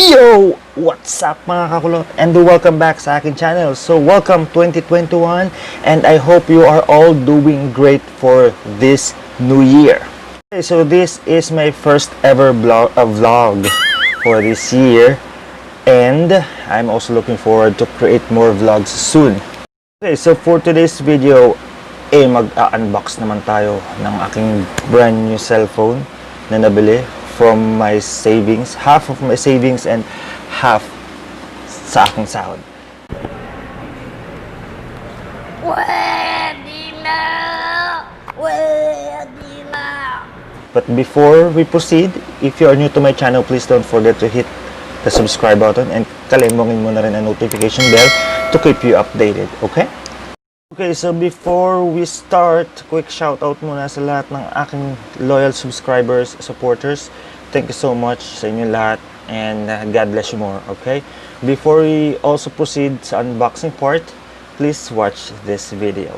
Yo! What's up mga kakulot? And welcome back sa akin channel. So welcome 2021 and I hope you are all doing great for this new year. Okay, so this is my first ever vlog for this year and I'm also looking forward to create more vlogs soon. Okay, so for today's video, mag-unbox naman tayo ng aking brand new cellphone na nabili from my savings, half of my savings and half sa aking sahod. But before we proceed, if you are new to my channel, please don't forget to hit the subscribe button and kalimongin mo na rin ang notification bell to keep you updated, okay? Okay, so before we start, quick shout out muna sa lahat ng aking loyal subscribers, supporters. Thank you so much sa inyo lahat and God bless you more, okay? Before we also proceed sa unboxing part, please watch this video.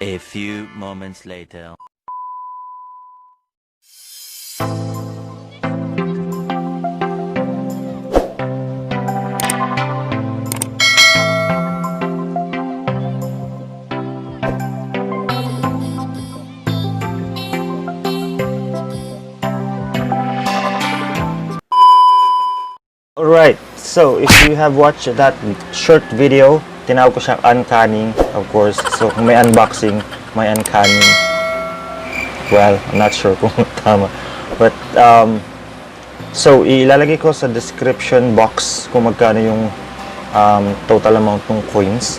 A few moments later. Alright, so if you have watched that short video, tinawag ko siyang Uncanning, of course. So kung may unboxing, may Uncanning. Well, I'm not sure kung tama. But, so ilalagay ko sa description box kung magkano yung total amount ng coins.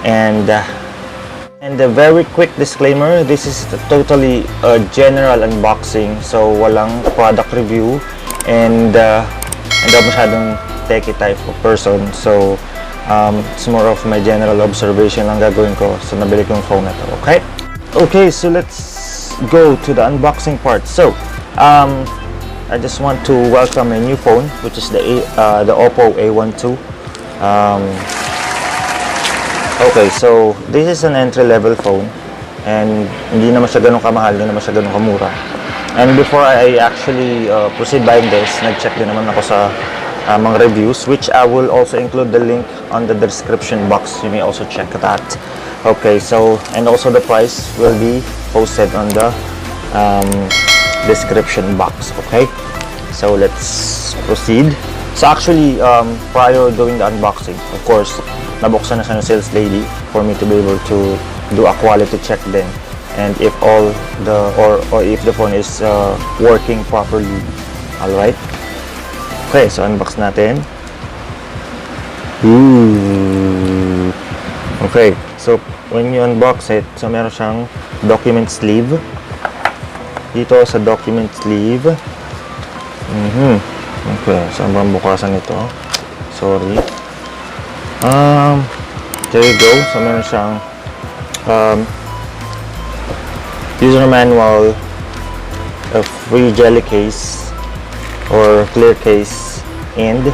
And a very quick disclaimer, this is totally a general unboxing. So walang product review and hindi ako masyadong techie type of person. So, it's more of my general observation lang gagawin ko sa nabili kong phone na to, okay? Okay, so let's go to the unboxing part. So, I just want to welcome a new phone, which is the OPPO A12. Okay, so this is an entry-level phone and hindi naman siya ganun kamahal, hindi naman siya ganun kamura. And before I actually proceed buying this, nag-check din naman ako sa mga reviews, which I will also include the link on the description box. You may also check that. Okay, so, and also the price will be posted on the description box. Okay, so let's proceed. So actually, prior doing the unboxing, of course, nabuksan na siya ng sales lady for me to be able to do a quality check then. And if all the or if the phone is working properly. Alright. Okay, so unbox natin. Ooh. Okay, so when you unbox it, so meron siyang document sleeve. Dito sa document sleeve. Okay, saan ba ang bukasan ito? Sorry. There you go. So meron siyang user manual, a free jelly case or clear case, and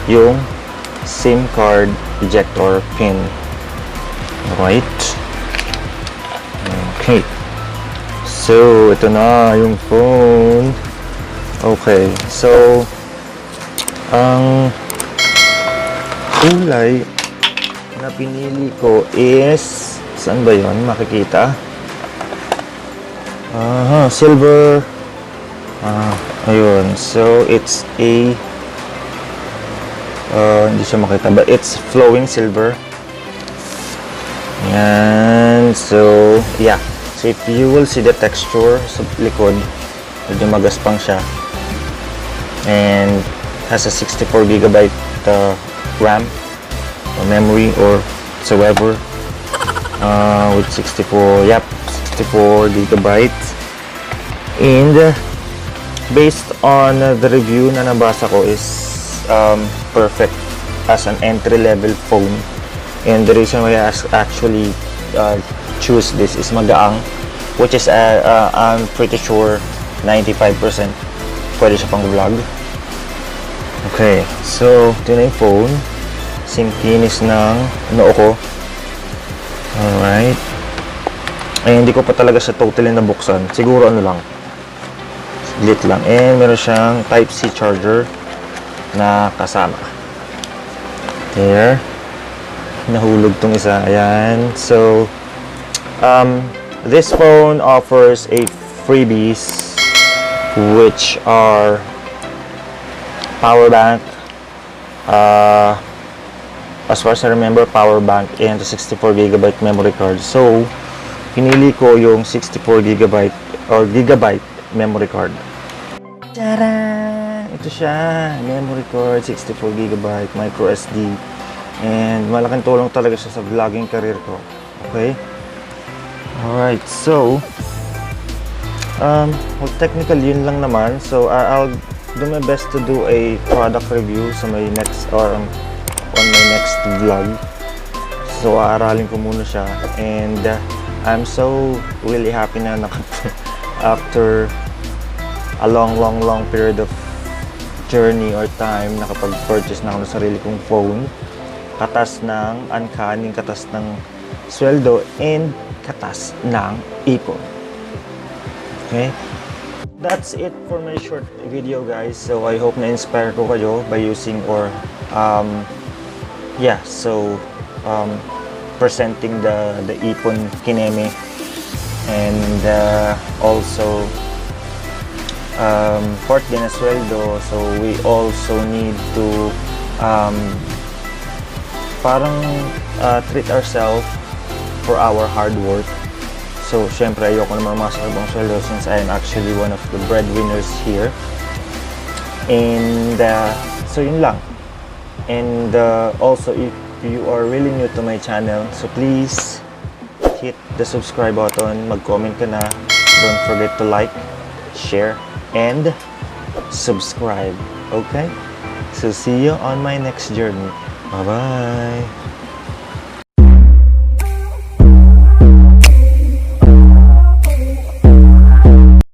yung SIM card ejector pin. Right. Okay. So, ito na yung phone. Okay. So, ang kulay na pinili ko is, saan ba yun? Makikita? Silver. Ayun. So, it's a hindi siya makita, but it's flowing silver. Yan. So, yeah. So, if you will see the texture sa likod, medyo magaspang siya. And has a 64GB RAM or memory or whatsoever. With 64 GB. And based on the review na nabasa ko is perfect as an entry-level phone. And the reason why I actually choose this is magaang, which is I'm pretty sure 95% pwede siya pang vlog. Okay, so ito na yung phone. Same kinis ng noo ko. Alright. Ay, hindi ko pa talaga siya totally nabuksan. Siguro ano lang, lit lang. And meron siyang Type-C charger na kasama. There. Nahulog tong isa. Ayan. So, this phone offers 8 freebies, which are power bank, as far as I remember, power bank and the 64GB memory card. So, pinili ko yung 64GB or gigabyte memory card. Tara! Ito siya, memory card, 64GB, micro SD. And malaking tulong talaga siya sa vlogging career ko. Okay? Alright, so well, technically yun lang naman. So I'll do my best to do a product review sa my next or on my next vlog. So aaralin ko muna siya. And I'm so really happy na after a long period of journey or time, nakapag-purchase na ako ng sarili kong phone. Katas ng Uncanning, katas ng SWELDO, and katas ng iPON. Okay? That's it for my short video, guys. So I hope na-inspire ko kayo by using or presenting the iPON Kineme, and also port din na SWELDO. So we also need to treat ourselves for our hard work. So syempre ayoko naman masok ibang sweldo since I am actually one of the breadwinners here. And so yun lang. And also, if you are really new to my channel, so please hit the subscribe button, mag-comment ka na, don't forget to like, share, and subscribe. Okay? So see you on my next journey. Bye-bye!